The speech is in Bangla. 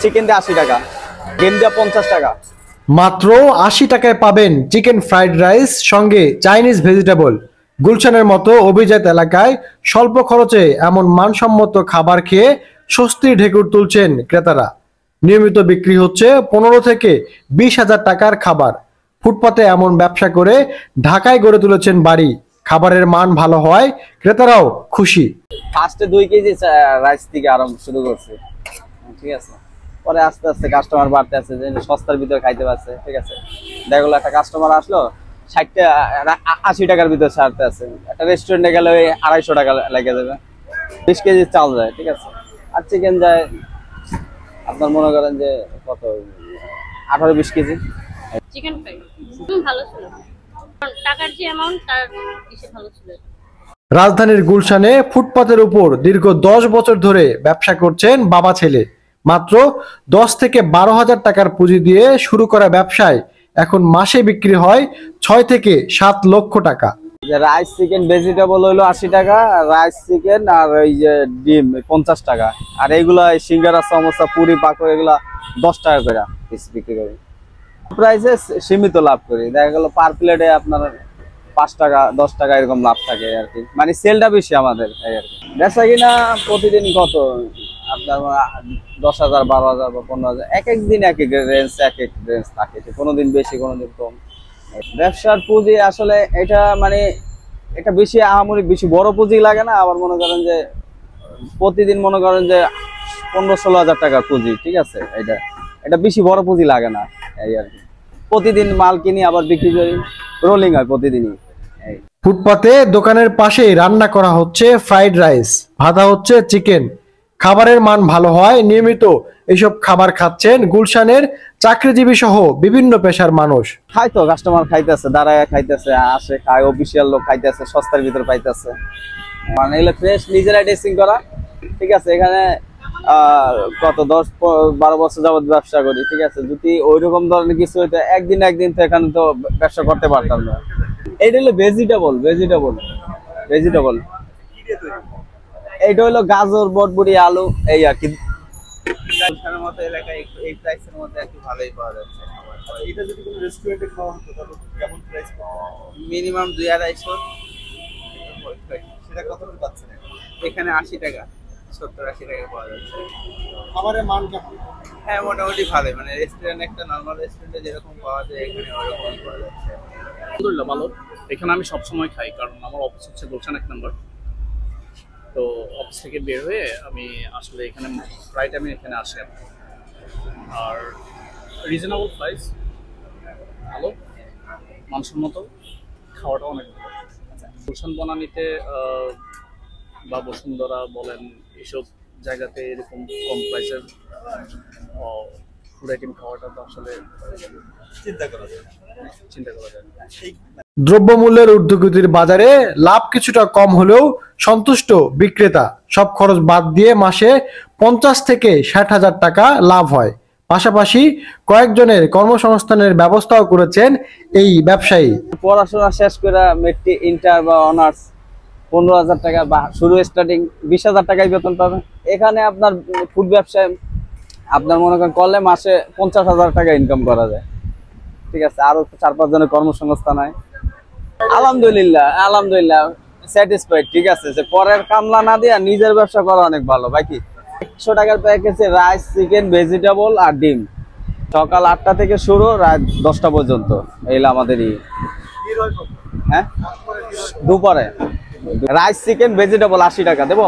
চিকেন দিয়ে 80 টাকা, ডিম দিয়ে 50 টাকা। মাত্র 80 টাকায় পাবেন চিকেন ফ্রাইড রাইস সঙ্গে চাইনিজ ভেজিটেবল। গুলশানের মতো অভিজাত এলাকায় স্বল্প খরচে এমন মানসম্মত খাবার খেয়ে স্বস্তির ঢেকুর তুলছেন ক্রেতারা। নিয়মিত বিক্রি হচ্ছে 15 থেকে 20,000 টাকার খাবার। ফুটপাতে এমন ব্যবসা করে ঢাকায় গড়ে তুলেছেন বাড়ি। খাবারের মান ভালো হয়, ক্রেতারাও খুশি। ফার্স্টে 2 কেজি রাইস থেকে আরম্ভ শুরু করছে, ঠিক আছে। পরে আস্তে আস্তে কাস্টমার বাড়তে আছে, যে সস্তার ভিতরে খাইতে পারছে, ঠিক আছে। দেখো একটা কাস্টমার আসলো 80 টাকার ভিতরে ছাড়তে আছে। একটা রেস্টুরেন্টে গেলে 250 টাকা লেগে যাবে। 20 কেজি চাল যায়, ঠিক আছে। আর চিকেন যায় আপনার মনে করেন যে কত 18-20 কেজি। চিকেন ফ্রাই ভালো ছিল, টাকার যে অ্যামাউন্ট তার বেশি ভালো ছিল। রাজধানীর গুলশানে ফুটপাতের উপর দীর্ঘ 10 বছর ধরে ব্যবসা করছেন বাবা ছেলে। মাত্র 10 থেকে 12,000 টাকার পুঁজি দিয়ে শুরু করা ব্যবসায় এখন মাসে বিক্রি হয় 6 থেকে 7 লক্ষ টাকা। রাইস চিকেন ভেজিটেবল হইলো 80 টাকা, রাইস চিকেন আর ওই যে ডিম 50 টাকা। আর এইগুলা সিঙ্গারা, সমোসা, পুরি, পাকড় এগুলা 10 টাকা করে পিস বিক্রি করি। প্রাইসে সীমিত লাভ করি, দেখা গেল পার প্লেটে আপনার 5 টাকা 10 টাকা এরকম লাভ থাকে আর কি। মানে সেলটা বেশি আমাদের এই আর কি। বেচা কিনা প্রতিদিন কত আপনার 10,000, 12,000 বা 15,000, এক এক দিন এক এক রেঞ্জ থাকে, কোনোদিন বেশি কোনোদিন কম। ব্যবসার পুঁজি আসলে এটা মানে এটা বেশি আহামরি বেশি বড় পুঁজি লাগে না। আবার মনে করেন যে প্রতিদিন মনে করেন যে 15-16,000 টাকার পুঁজি, ঠিক আছে। এটা বেশি বড় পুঁজি লাগে না এই আর কি। প্রতিদিন মাল কিনি আবার বিক্রি করি, রোলিং হয় প্রতিদিনই। ফুটপাতে দোকানের পাশেই রান্না করা হচ্ছে ফ্রাইড রাইস, ভাজা হচ্ছে চিকেন। খাবারের মান ভালো হয়, নিয়মিত এসব খাবার খাচ্ছেন গুলশানের চাকরিজীবী সহ বিভিন্ন পেশার মানুষ। খাইতো কাস্টমার খাইতেছে, দাঁড়ায় খাইতেছে, আসে খায়, অফিসিয়াল লোক খাইতেছে, সস্তার ভিতরে পাইতেছে। মানে এগুলো ফ্রেশ নিজেরা ড্রেসিং করা, ঠিক আছে। এখানে কত 10-12 বছর যাবত ব্যবসা করি, ঠিক আছে। যদি ওইরকম ধরনের কিছু হইতো একদিন তো এখানে তো ব্যবসা করতে পারতাম না। এইটা হলো ভেজিটেবল। এইটা হলো গাজর, বটবটি, আলু এই আর কি। মতো এলাকায় এই প্রাইসের মধ্যে আর কি ভালোই পাওয়া যাচ্ছে। এটা যদি কোনো রেস্টুরেন্টে খাওয়া হতো তাহলে কেমন প্রাইস পাওয়া? মিনিমাম 200-250। সেটা কতটুকু পাচ্ছেন? এখানে 80 টাকা, 70-80 টাকা পাওয়া যাচ্ছে। খাবারের মান কেমন? হ্যাঁ, মোটামুটি ভালোই। মানে রেস্টুরেন্ট, একটা নর্মাল রেস্টুরেন্টে যেরকম পাওয়া যায় এখানে ওরকমই পাওয়া যাচ্ছে। আলহামদুলিল্লাহ ভালো। এখানে আমি সবসময় খাই, কারণ আমার অফিস হচ্ছে গুলশান 1 নম্বর। তো অফিস থেকে বের হয়ে আমি আসলে এখানে প্রায় টাইমে এখানে আসি। আর রিজনেবল প্রাইস, ভালো মানসম্মত, খাওয়াটা অনেক ভালো। গুলশান বনানীতে বা বসুন্ধরা বলেন, এইসব জায়গাতে এরকম কম প্রাইসের ফুড আইটেম খাওয়াটা তো আসলে চিন্তা করা যায়। দ্রব্যমূল্যের ঊর্ধ্বগতির বাজারে লাভ কিছুটা কম হলেও সন্তুষ্ট বিক্রেতা। সব খরচ বাদ দিয়ে মাসে 50 থেকে 60,000 টাকা লাভ হয়। পাশাপাশি কয়েকজনের কর্মসংস্থানের ব্যবস্থাও করেছেন এই ব্যবসায়ী। পড়াশোনা শেষ করে মেট্রিক, ইন্টার বা অনার্স 15,000 টাকা বা শুরু স্টার্টিং 20,000 টাকায় বেতন পাবেন। এখানে আপনার ফুড ব্যবসায় আপনার মনে করেন করলে মাসে 50,000 টাকা ইনকাম করা যায়, ঠিক আছে। আরো 4-5 জনের কর্মসংস্থান হয়। আলহামদুলিল্লাহ স্যাটিসফাইড, ঠিক আছে। যে পরের কামলা না দিয়ে নিজের ব্যবসা করা অনেক ভালো। বাকি 100 টাকার প্যাকেজে রাইস, চিকেন, ভেজিটেবল আর ডিম। সকাল 8টা থেকে শুরু, রাত 10টা পর্যন্ত। এইগুলো আমাদেরই। হ্যাঁ, দুপুরে রাইস, চিকেন, ভেজিটেবল 80 টাকা দেবো।